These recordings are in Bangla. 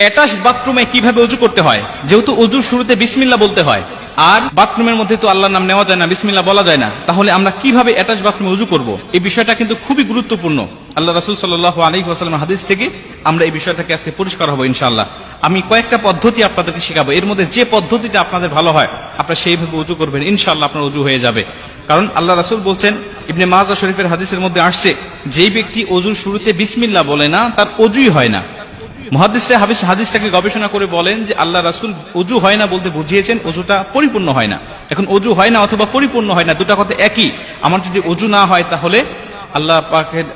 অ্যাটাচ বাথরুমে কিভাবে ওযু করতে হয়? যেহেতু ওযুর শুরুতে বিসমিল্লাহ বলতে হয়, আর বাথরুমের মধ্যে তো আল্লাহর নাম নেওয়া যায় না, বিসমিল্লাহ বলা যায় না, তাহলে আমরা কিভাবে অ্যাটাচ বাথরুমে ওযু করব? এই বিষয়টা কিন্তু খুবই গুরুত্বপূর্ণ। আল্লাহ রাসূল সাল্লাল্লাহু আলাইহি ওয়াসাল্লামের হাদিস থেকে আমরা এই বিষয়টাকে আজকে পরিষ্কার হব ইনশাআল্লাহ। আমি কয়েকটা পদ্ধতি আপনাদেরকে শেখাবো, এর মধ্যে যে পদ্ধতিটা আপনাদের ভালো হয় আপনারা সেইভাবে ওযু করবেন, ইনশাআল্লাহ আপনার ওযু হয়ে যাবে। কারণ আল্লাহ রাসূল বলছেন, ইবনে মাজাহ শরীফের হাদিসের মধ্যে আসছে, যেই ব্যক্তি ওযুর শুরুতে বিসমিল্লাহ বলে না তার ওযুই হয় না। মুহাদ্দিসরা হাদিসটাকে গবেষণা করে বলেন যে আল্লাহ রাসূল ওযু হয় না বলতে বুঝিয়েছেন ওযুটা পরিপূর্ণ হয় না। এখন ওযু হয় না অথবা পরিপূর্ণ হয় না, দুটা কথা একই। আমার যদি ওযু না হয় তাহলে আল্লাহ পাকের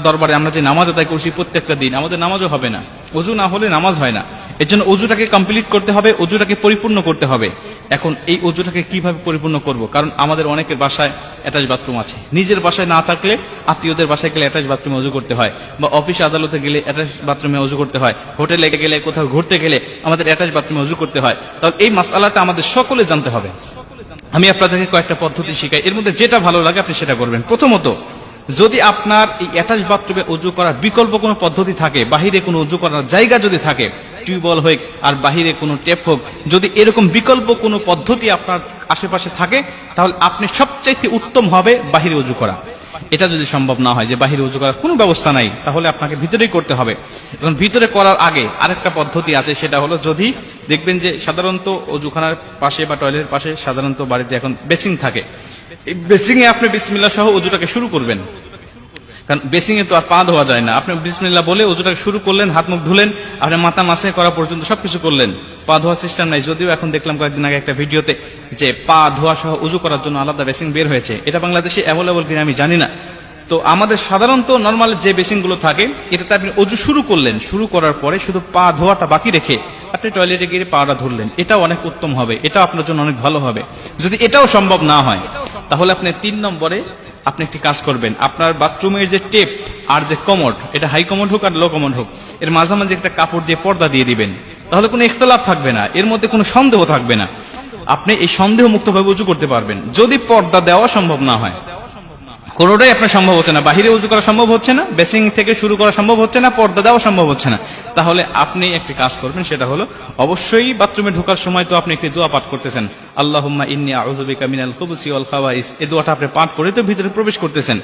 দরবারে আমরা যে নামাজ আদায় করছি প্রত্যেকটা দিন, আমাদের নামাজও হবে না। ওযু না হলে নামাজ হয় না। এর জন্য ওযুটাকে কমপ্লিট করতে হবে, ওযুটাকে পরিপূর্ণ করতে হবে। এখন এই ওযুটাকে কিভাবে পরিপূর্ণ করব? কারণ আমাদের অনেকের বাসায় অ্যাটাচ বাথরুম আছে, নিজের বাসায় না থাকলে আত্মীয়দের বাসায় গেলে অ্যাটাচ বাথরুমে ওযু করতে হয়, বা অফিস আদালতে গেলে অ্যাটাচ বাথরুমে ওযু করতে হয়, হোটেলে গেলে কোথাও ঘুরতে গেলে আমাদের অ্যাটাচ বাথরুমে ওযু করতে হয়। তাহলে এই মাসআলাটা আমাদের সকলে জানতে হবে। আমি আপনাদেরকে কয়েকটা পদ্ধতি শিখাই, এর মধ্যে যেটা ভালো লাগে আপনি সেটা করবেন। প্রথমত, যদি আপনার এই অ্যাটাচ বাথরুমে ওযু করার বিকল্প কোনো পদ্ধতি থাকে, বাহিরে কোনো ওযু করার জায়গা যদি থাকে, টিউবওয়েল হোক আর বাহিরে কোনো টেপ হোক, যদি এরকম বিকল্প কোনো পদ্ধতি আপনার আশেপাশে থাকে, তাহলে আপনি সবচাইতে উত্তম হবে বাহিরে ওযু করা। এটা যদি সম্ভব না হয় যে বাহিরে ওযু করার কোনো ব্যবস্থা নাই, তাহলে আপনাকে ভিতরেই করতে হবে। এখন ভিতরে করার আগে আরেকটা পদ্ধতি আছে, সেটা হলো, যদি দেখবেন যে সাধারণত ওযুখানার পাশে বা টয়লেটের পাশে সাধারণত বাড়িতে এখন বেসিং থাকে, এই বেসিং এ আপনি বিসমিল্লাহ সহ ওযুটাকে শুরু করবেন। কারণ বেসিং এ তো আর পা ধোয়া যায় না, আপনি বিসমিল্লাহ বলে ওযুটাকে শুরু করলেন, হাত মুখ ধুলেন, আপনি মাথা মাসে করা পর্যন্ত সবকিছু করলেন, পা ধোয়া সিস্টেম নাই। যদিও এখন দেখলাম কয়েকদিন আগে একটা ভিডিওতে যে পা ধোয়া সহ ওযু করার জন্য আলাদা বেসিং বের হয়েছে, এটা বাংলাদেশে অ্যাভেলেবল কিনা আমি জানি না। তো আমাদের সাধারণত নর্মাল যে বেসিং গুলো থাকে, এটাতে আপনি ওযু শুরু করলেন, শুরু করার পরে শুধু পা ধোয়াটা বাকি রেখে আপনি টয়লেটে গিয়ে পাটা ধরলেন, এটাও অনেক উত্তম হবে, এটা আপনার জন্য অনেক ভালো হবে। যদি এটাও সম্ভব না হয়, তাহলে আপনি 3 নম্বরে আপনি একটি কাজ করবেন, আপনার বাথরুমের যে টেপ আর যে কমোড, এটা হাই কমোড হোক আর লো কমোড হোক, এর মাঝামাঝি একটা কাপড় দিয়ে পর্দা দিয়ে দিবেন। তাহলে কোনো ইখতিলাফ থাকবে না, এর মধ্যে কোনো সন্দেহ থাকবে না, আপনি এই সন্দেহ মুক্তভাবে ওযু করতে পারবেন। যদি পর্দা দেওয়া সম্ভব না হয়, কোনোটাই আপনার সম্ভব হচ্ছে না, বাহিরে ওযু করা সম্ভব হচ্ছে না, বেসিং থেকে শুরু করা সম্ভব হচ্ছে না, পর্দা দেওয়া সম্ভব হচ্ছে না, তাহলে আপনি একটি কাজ করবেন, সেটা হলো অবশ্যই বাথরুমে ঢোকার সময় তো আপনি একটি দোয়া পাঠ করতেছেন, আল্লাহুম্মা ইন্নী আউযু বিকা মিনাল খুবুসি ওয়াল খাবাইস। এই দোয়াটা আপনি পাঠ করে তো ভিতরে প্রবেশ করতেছেন।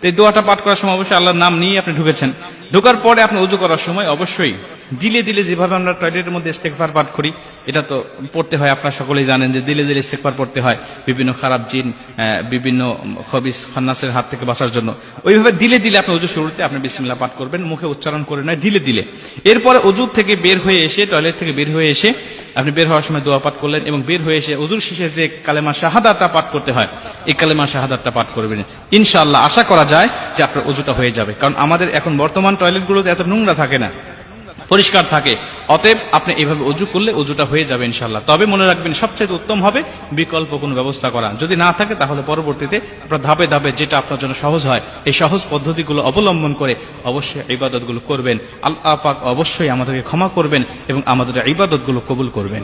এই দোয়াটা পাঠ করার সময় অবশ্যই আল্লাহর নাম নিয়ে আপনি ঢুকেছেন। ঢোকার পরে আপনি ওযু করার সময় অবশ্যই দিলে দিলে, যেভাবে আমরা টয়লেটের মধ্যে ইস্তেগফার পাঠ করি, এটা তো পড়তে হয়, আপনারা সকলেই জানেন যে দিলে দিলে ইস্তেগফার পড়তে হয় বিভিন্ন খারাপ জিন, বিভিন্ন খবিস খান্নাসের হাত থেকে বাঁচার জন্য। ওইভাবে দিলে দিলে আপনি ওযু শুরুতে আপনি বিসমিল্লাহ পাঠ করবেন, মুখে উচ্চারণ করে নয়, দিলে দিলে। এরপরে ওযু থেকে বের হয়ে এসে, টয়লেট থেকে বের হয়ে এসে আপনি বের হওয়ার সময় দোয়া পাঠ করলেন, এবং বের হয়ে এসে ওযুর শেষে যে কালেমা শাহাদাতটা পাঠ করতে হয়, এই কালেমা শাহাদাতটা পাঠ করবেন। ইনশাআল্লাহ আশা করা যায় যে আপনার ওযুটা হয়ে যাবে। কারণ আমাদের এখন বর্তমান টয়লেটগুলোতে এত নোংরা থাকে না, পরিষ্কার থাকে। অতএব আপনি এইভাবে ওযু করলে ওযুটা হয়ে যাবে ইনশাআল্লাহ। তবে মনে রাখবেন, সবচেয়ে উত্তম হবে বিকল্প কোনো ব্যবস্থা করা। যদি না থাকে, তাহলে পরবর্তীতে আপনার ধাপে ধাপে যেটা আপনার জন্য সহজ হয়, এই সহজ পদ্ধতিগুলো অবলম্বন করে অবশ্যই ইবাদতগুলো করবেন। আল্লাহ পাক অবশ্যই আমাদেরকে ক্ষমা করবেন এবং আমাদের ইবাদতগুলো কবুল করবেন।